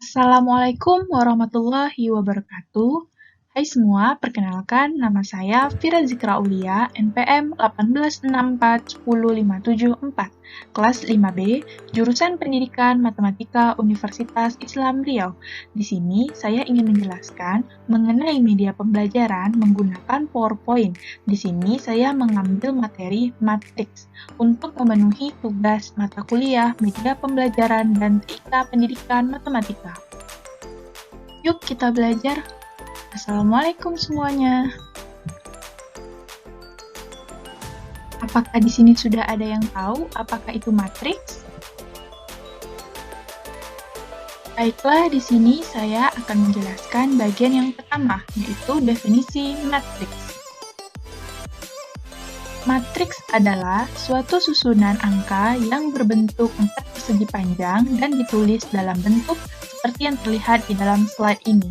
Assalamualaikum warahmatullahi wabarakatuh. Hai semua, perkenalkan nama saya Fira Zikra Aulia, NPM 186410574, kelas 5B, jurusan Pendidikan Matematika Universitas Islam Riau. Di sini saya ingin menjelaskan mengenai media pembelajaran menggunakan PowerPoint. Di sini saya mengambil materi matriks untuk memenuhi tugas mata kuliah media pembelajaran dan TIK Pendidikan Matematika. Yuk kita belajar. Assalamualaikum semuanya. Apakah di sini sudah ada yang tahu apakah itu matriks? Baiklah, di sini saya akan menjelaskan bagian yang pertama, yaitu definisi matriks. Matriks adalah suatu susunan angka yang berbentuk 4 persegi panjang dan ditulis dalam bentuk seperti yang terlihat di dalam slide ini.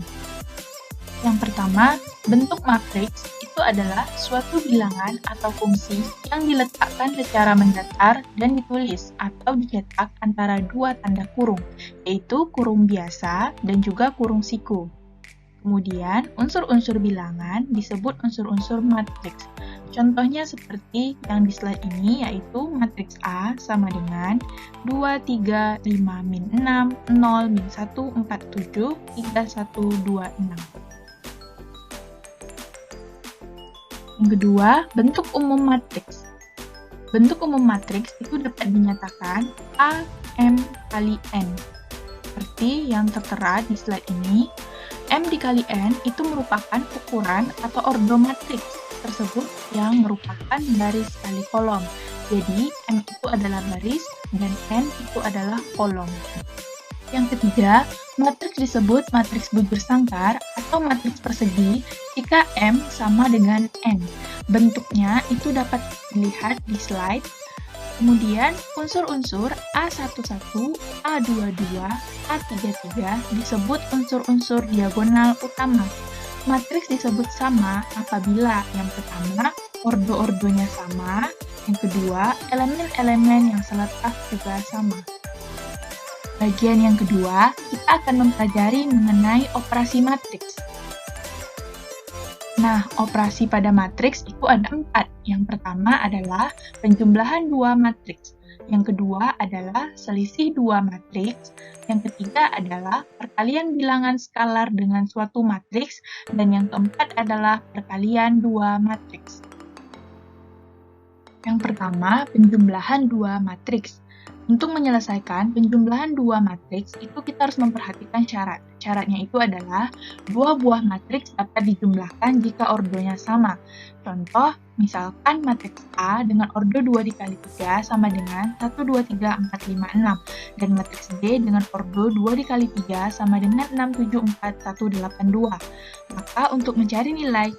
Yang pertama, bentuk matriks itu adalah suatu bilangan atau fungsi yang diletakkan secara mendatar dan ditulis atau dicetak antara dua tanda kurung, yaitu kurung biasa dan juga kurung siku. Kemudian, unsur-unsur bilangan disebut unsur-unsur matriks. Contohnya seperti yang di slide ini, yaitu matriks A sama dengan 2, 3, 5, min 6, 0, min 1, 4, 7, 3, 1, 2, 6. Yang kedua, bentuk umum matriks. Bentuk umum matriks itu dapat dinyatakan A, M kali N. Seperti yang tertera di slide ini, M dikali N itu merupakan ukuran atau ordo matriks tersebut yang merupakan baris kali kolom. Jadi, M itu adalah baris dan N itu adalah kolom. Yang ketiga, matriks disebut matriks bujur sangkar atau matriks persegi jika M sama dengan N. Bentuknya itu dapat dilihat di slide. Kemudian, unsur-unsur A11, A22, A33 disebut unsur-unsur diagonal utama. Matriks disebut sama apabila yang pertama, ordo-ordonya sama, yang kedua, elemen-elemen yang seletak juga sama. Bagian yang kedua, kita akan mempelajari mengenai operasi matriks. Nah, operasi pada matriks itu ada 4. Yang pertama adalah penjumlahan dua matriks. Yang kedua adalah selisih dua matriks. Yang ketiga adalah perkalian bilangan skalar dengan suatu matriks. Dan yang keempat adalah perkalian dua matriks. Yang pertama, penjumlahan dua matriks. Untuk menyelesaikan penjumlahan dua matriks, itu kita harus memperhatikan syarat. Syaratnya itu adalah dua buah matriks dapat dijumlahkan jika ordonya sama. Contoh, misalkan matriks A dengan ordo 2 dikali 3 sama dengan 1, 2, 3, 4, 5, 6. Dan matriks B dengan ordo 2 dikali 3 sama dengan 6, 7, 4, 1, 8, 2. Maka untuk mencari nilai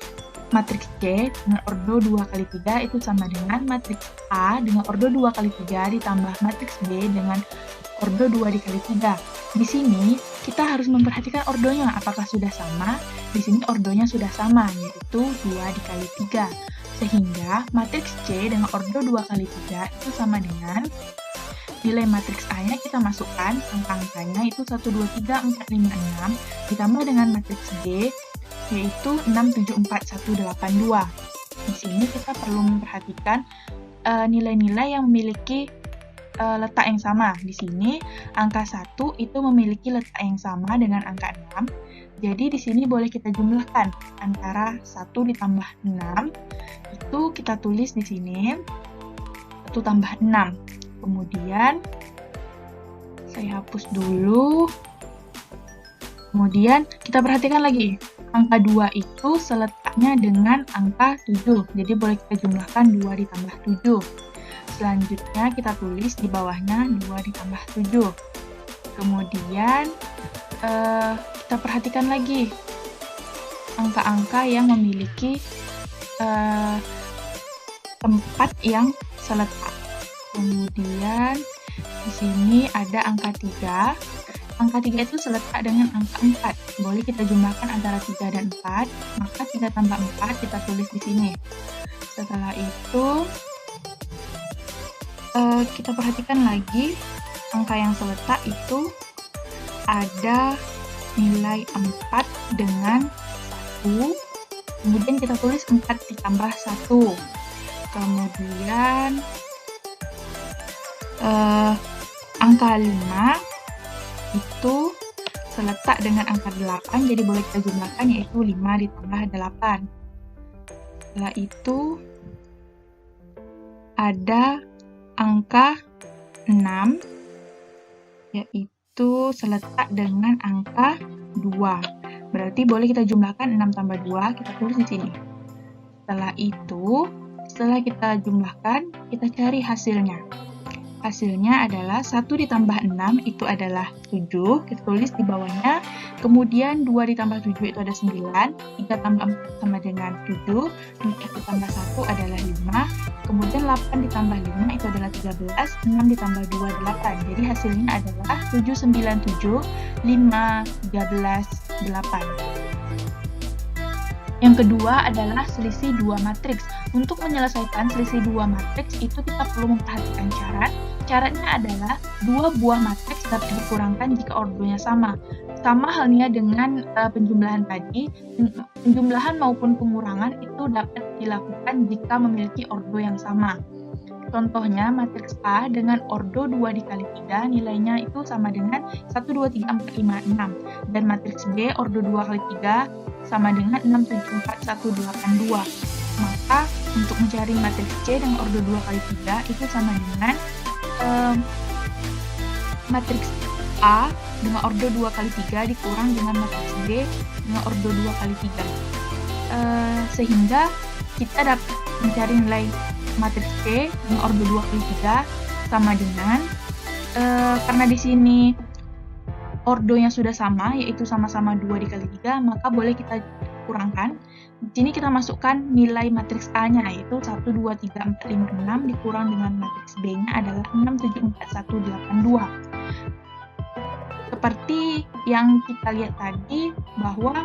matriks C dengan ordo 2 kali 3 itu sama dengan matriks A dengan ordo 2 kali 3 ditambah matriks B dengan ordo 2 dikali 3. Di sini kita harus memperhatikan ordonya apakah sudah sama. Di sini ordonya sudah sama, yaitu 2 dikali 3. Sehingga matriks C dengan ordo 2 kali 3 itu sama dengan nilai matriks A-nya kita masukkan, angka-angkanya itu 1, 2, 3, 4, 5, 6 ditambah dengan matriks B yaitu 6, 7, 4, 1, 8, 2. Di sini kita perlu memperhatikan nilai-nilai yang memiliki letak yang sama. Di sini angka 1 itu memiliki letak yang sama dengan angka 6. Jadi di sini boleh kita jumlahkan antara 1 ditambah 6. Itu kita tulis di sini 1 tambah 6. Kemudian saya hapus dulu. Kemudian kita perhatikan lagi. Angka 2 itu seletaknya dengan angka 7. Jadi boleh kita jumlahkan 2 ditambah 7. Selanjutnya kita tulis di bawahnya 2 ditambah 7. Kemudian kita perhatikan lagi angka-angka yang memiliki tempat yang seletak. Kemudian di sini ada angka 3. Angka 3 itu seletak dengan angka 4. Boleh kita jumlahkan antara 3 dan 4. Maka 3 tambah 4 kita tulis di sini. Setelah itu, kita perhatikan lagi angka yang seletak itu ada nilai 4 dengan 1, kemudian kita tulis 4 ditambah 1. Kemudian angka 5 itu seletak dengan angka 8, jadi boleh kita jumlahkan, yaitu 5 ditambah 8. Setelah itu ada angka 6, yaitu seletak dengan angka 2. Berarti boleh kita jumlahkan 6 tambah 2, kita tulis di sini. Setelah itu, setelah kita jumlahkan, kita cari hasilnya. Hasilnya adalah 1 ditambah 6 itu adalah 7, kita tulis di bawahnya. Kemudian 2 ditambah 7 itu ada 9, 3 tambah 4 sama dengan 7, 4 ditambah 1 adalah 5, kemudian 8 ditambah 5 itu adalah 13, 6 ditambah 2, 8. Jadi hasilnya adalah 7, 9, 7, 5, 13, 8. Yang kedua adalah selisih 2 matriks. Untuk menyelesaikan selisih 2 matriks itu kita perlu memperhatikan syarat. Syaratnya adalah 2 buah matriks dapat dikurangkan jika ordonya sama. Sama halnya dengan penjumlahan tadi, penjumlahan maupun pengurangan itu dapat dilakukan jika memiliki ordo yang sama. Contohnya, matriks A dengan ordo 2 dikali 3, nilainya itu sama dengan 1, 2, 3, 4, 5, 6. Dan matriks B, ordo 2 kali 3, sama dengan 6, 7, 4, 1, 8, 2. Maka, untuk mencari matriks C dengan ordo 2 kali 3, itu sama dengan matriks A dengan ordo 2 kali 3 dikurang dengan matriks B dengan ordo 2 kali 3. Sehingga kita dapat mencari nilai matriks C dengan ordo 2 kali 3 sama dengan karena di sini ordonya sudah sama, yaitu sama-sama 2 dikali 3, maka boleh kita kurangkan. Di sini kita masukkan nilai matriks A-nya, yaitu 1, 2, 3, 4, 5, 6 dikurang dengan matriks B-nya adalah 6, 7, 4, 1, 8, 2. Seperti yang kita lihat tadi, bahwa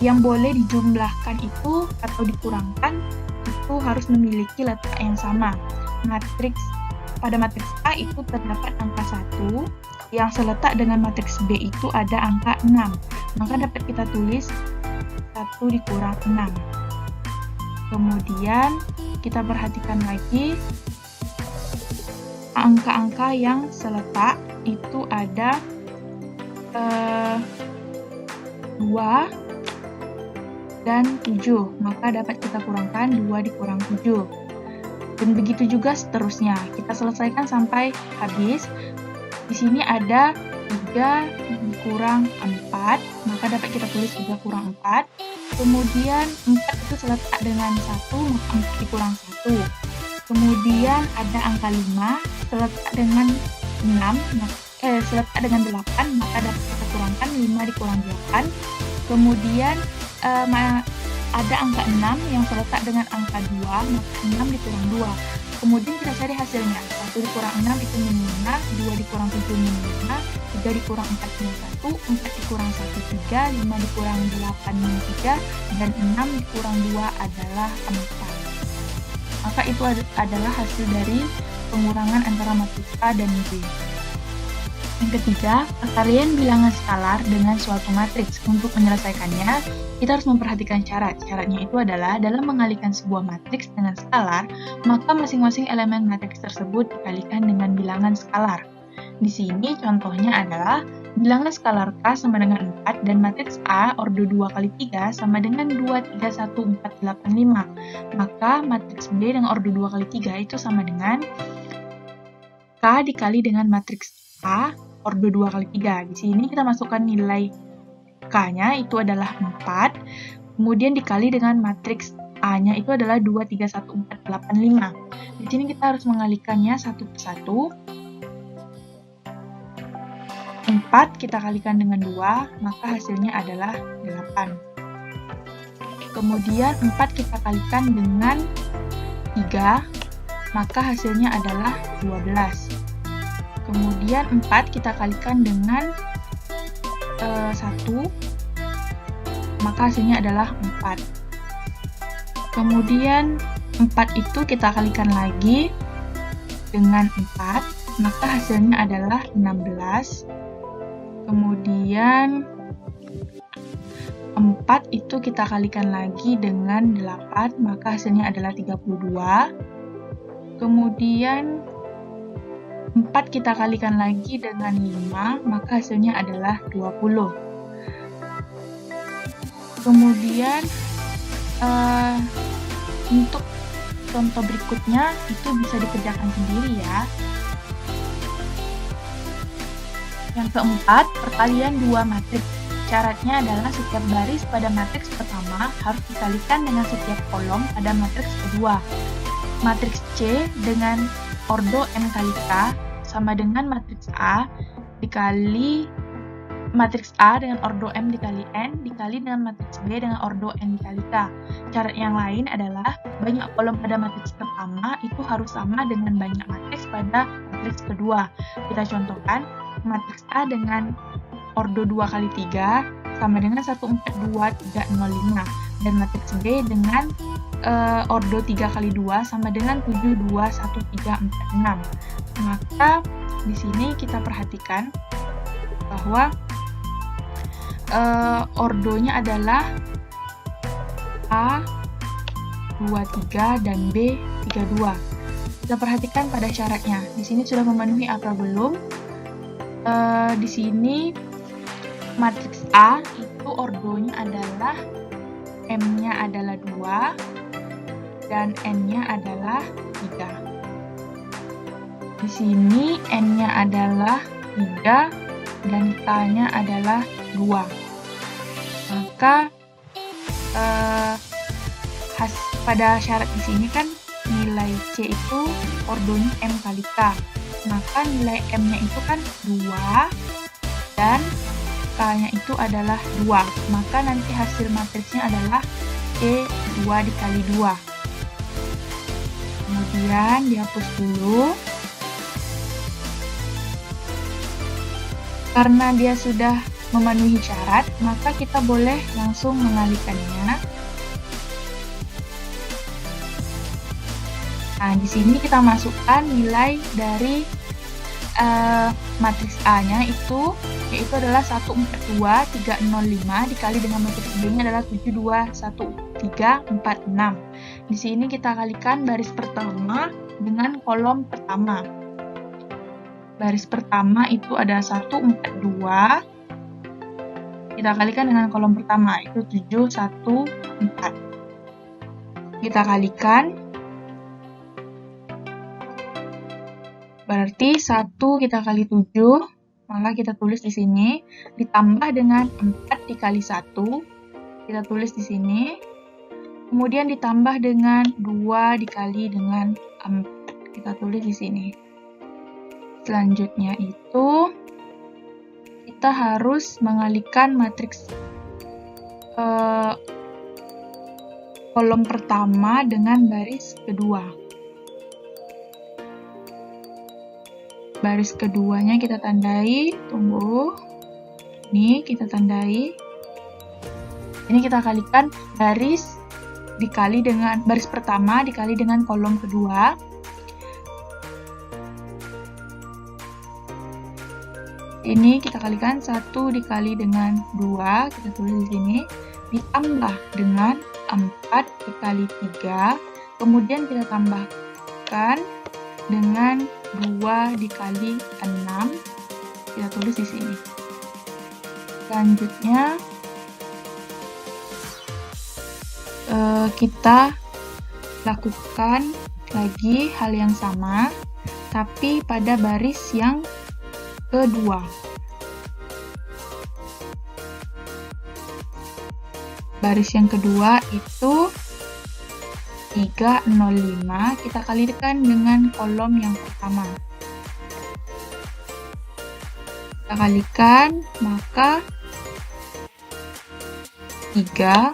yang boleh dijumlahkan itu atau dikurangkan itu harus memiliki letak yang sama. Pada matriks A itu terdapat angka 1, yang seletak dengan matriks B itu ada angka 6. Maka dapat kita tulis 1 dikurang 6. Kemudian kita perhatikan lagi angka-angka yang seletak itu ada 2 dan 7, maka dapat kita kurangkan 2 dikurang 7. Dan begitu juga seterusnya. Kita selesaikan sampai habis. Di sini ada 3 dikurang 4, maka dapat kita tulis 3 kurang 4. Kemudian 4 itu seletak dengan 1, maka 4 dikurang 1. Kemudian ada angka 5, seletak dengan 8, maka dapat kita kurangkan 5 dikurang 8. Kemudian ada angka 6 yang terletak dengan angka 2, maka 6 dikurang 2. Kemudian kita cari hasilnya. 1 dikurang 6 itu min 5, 2 dikurang 7 min 5, 3 dikurang 4 min 1, 4 dikurang 1 3, 5 dikurang 8 min 3, dan 6 dikurang 2 adalah 4. Maka itu adalah hasil dari pengurangan antara matriks A dan B. Yang ketiga, perkalian bilangan skalar dengan suatu matriks. Untuk menyelesaikannya, kita harus memperhatikan syarat. Syaratnya itu adalah dalam mengalikan sebuah matriks dengan skalar, maka masing-masing elemen matriks tersebut dikalikan dengan bilangan skalar. Di sini contohnya adalah bilangan skalar K sama dengan 4 dan matriks A ordo 2 kali 3 sama dengan 2, 3, 1, 4, 8, 5. Maka matriks B dengan ordo 2 kali 3 itu sama dengan K dikali dengan matriks A ordo 2 kali 3. Di sini kita masukkan nilai K-nya itu adalah 4, kemudian dikali dengan matriks A-nya itu adalah 2, 3, 1, 4, 8, 5. Di sini kita harus mengalikannya satu persatu. 4 kita kalikan dengan 2, maka hasilnya adalah 8. Kemudian 4 kita kalikan dengan 3, maka hasilnya adalah 12. Kemudian 4 kita kalikan dengan 1, maka hasilnya adalah 4. Kemudian 4 itu kita kalikan lagi dengan 4, maka hasilnya adalah 16. Kemudian 4 itu kita kalikan lagi dengan 8, maka hasilnya adalah 32. Kemudian 4 kita kalikan lagi dengan 5, maka hasilnya adalah 20. Kemudian untuk contoh berikutnya itu bisa dikerjakan sendiri ya. Yang keempat, perkalian dua matriks. Syaratnya adalah setiap baris pada matriks pertama harus dikalikan dengan setiap kolom pada matriks kedua. Matriks C dengan ordo M kali K sama dengan matriks A dikali matriks A dengan ordo M dikali N dikali dengan matriks B dengan ordo N dikali K. Syarat yang lain adalah banyak kolom pada matriks pertama itu harus sama dengan banyak matriks pada matriks kedua. Kita contohkan, matriks A dengan ordo 2 kali 3 sama dengan 1, 4, 2, 3, 0, 5. Dan matriks B dengan ordo 3 kali 2 sama dengan 7, 2, 1, 3, 4, 6. Maka di sini kita perhatikan bahwa ordonya adalah A 23 dan B 32. Kita perhatikan pada syaratnya. Di sini sudah memenuhi apa belum? Di sini matriks A itu ordonya adalah M-nya adalah 2 dan N-nya adalah 3. Di sini N-nya adalah 3 dan K-nya adalah 2. Maka pada syarat di sini kan nilai C itu ordonya M kali K. Maka nilai M-nya itu kan 2 dan K-nya itu adalah 2. Maka nanti hasil matriksnya adalah C 2 dikali 2. Kemudian dihapus dulu. Karena dia sudah memenuhi syarat, maka kita boleh langsung mengalikannya. Nah, di sini kita masukkan nilai dari matriks A-nya yaitu adalah 142 305 dikali dengan matriks B-nya adalah 72 13 46. Di sini kita kalikan baris pertama dengan kolom pertama. Baris pertama itu ada 142. Kita kalikan dengan kolom pertama itu 714. Kita kalikan. Berarti 1 kita kali 7, maka kita tulis di sini, ditambah dengan 4 dikali 1, kita tulis di sini, kemudian ditambah dengan 2 dikali dengan 4, kita tulis di sini. Selanjutnya itu, kita harus mengalihkan matriks kolom pertama dengan baris kedua. Baris keduanya kita tandai, tunggu. Ini kita tandai. Ini kita kalikan baris dikali dengan baris pertama dikali dengan kolom kedua. Ini kita kalikan 1 dikali dengan 2, kita tulis di sini, ditambah dengan 4 dikali 3, kemudian kita tambahkan dengan 2 dikali 6, kita tulis di sini. Selanjutnya kita lakukan lagi hal yang sama, tapi pada baris yang kedua. Baris yang kedua itu 305 kita kalikan dengan kolom yang pertama. Kita kalikan, maka 3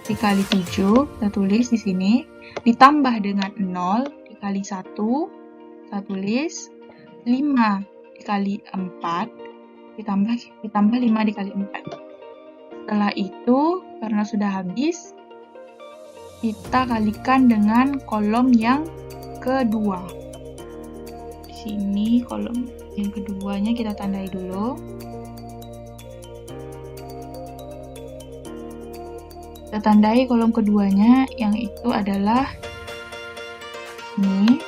dikali 7, kita tulis di sini, ditambah dengan 0 dikali 1, kita tulis 5 dikali 4, ditambah 5 dikali 4. Setelah itu, karena sudah habis, kita kalikan dengan kolom yang kedua. Di sini kolom yang keduanya kita tandai dulu. Kita tandai kolom keduanya, yang itu adalah ini.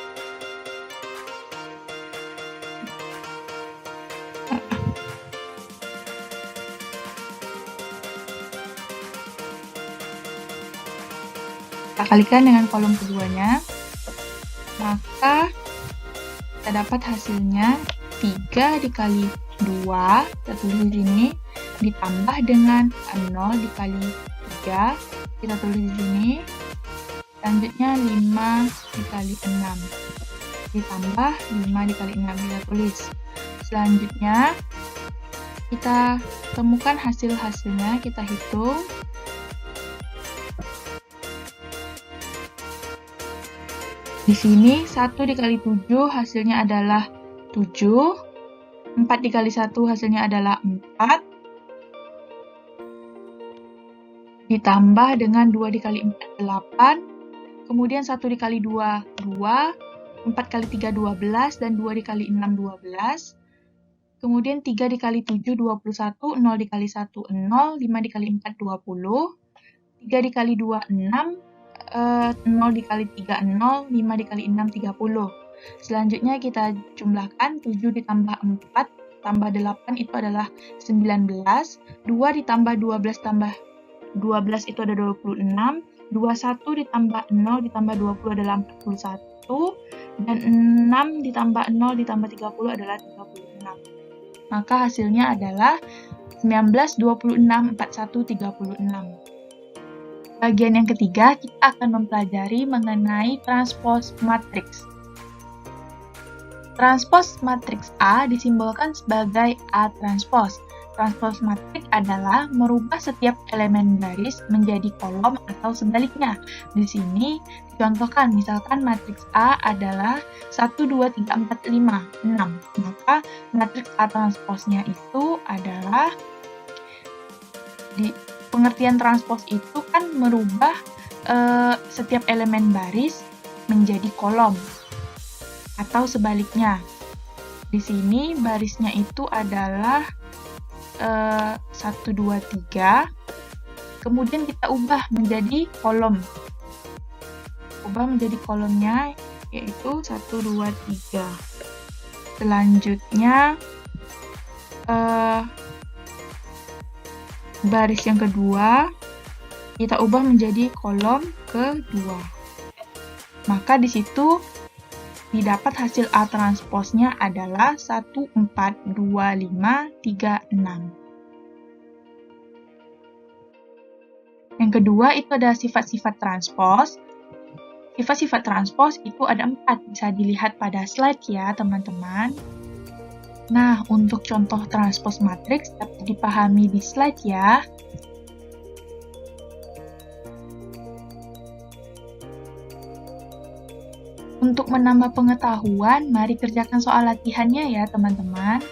Kita kalikan dengan kolom keduanya, maka kita dapat hasilnya 3 dikali 2, kita tulis di sini, ditambah dengan 0 dikali 3, kita tulis di sini, selanjutnya 5 dikali 6, ditambah 5 dikali 6, kita tulis. Selanjutnya, kita temukan hasil-hasilnya, kita hitung. Di sini 1 dikali 7 hasilnya adalah 7, 4 dikali 1 hasilnya adalah 4, ditambah dengan 2 dikali 4, 8, kemudian 1 dikali 2, 2, 4 kali 3, 12, dan 2 dikali 6, 12, kemudian 3 dikali 7, 21, 0 dikali 1, 0, 5 dikali 4, 20, 3 dikali 2, 6, 0 dikali 3, 0, 5 dikali 6, 30. Selanjutnya kita jumlahkan 7 ditambah 4 tambah 8 itu adalah 19, 2 ditambah 12 tambah 12 itu ada 26, 21 ditambah 0 ditambah 20 adalah 41, dan 6 ditambah 0 ditambah 30 adalah 36. Maka hasilnya adalah 19, 26, 41, 36. Bagian yang ketiga, kita akan mempelajari mengenai transpose matriks. Transpose matriks A disimbolkan sebagai A transpose. Transpose matriks adalah merubah setiap elemen baris menjadi kolom atau sebaliknya. Di sini dicontohkan, misalkan matriks A adalah 1, 2, 3, 4, 5, 6. Maka matriks A transposnya itu adalah pengertian transpose itu kan merubah setiap elemen baris menjadi kolom atau sebaliknya. Di sini barisnya itu adalah 1, 2, 3. Kemudian kita ubah menjadi kolom. Ubah menjadi kolomnya yaitu 1, 2, 3. Selanjutnya baris yang kedua kita ubah menjadi kolom kedua. Maka di situ didapat hasil A transposnya adalah 1, 4, 2, 5, 3, 6. Yang kedua itu ada sifat-sifat transpos. Sifat-sifat transpos itu ada 4, bisa dilihat pada slide ya teman-teman. Nah, untuk contoh transpose matriks dapat dipahami di slide ya. Untuk menambah pengetahuan, mari kerjakan soal latihannya ya teman-teman.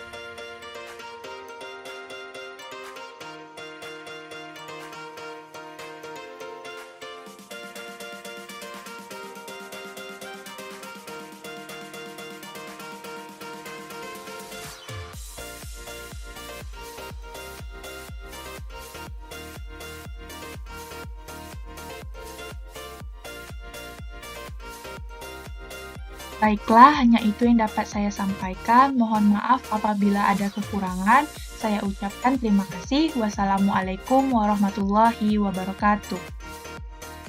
Baiklah, hanya itu yang dapat saya sampaikan. Mohon maaf apabila ada kekurangan. Saya ucapkan terima kasih. Wassalamualaikum warahmatullahi wabarakatuh.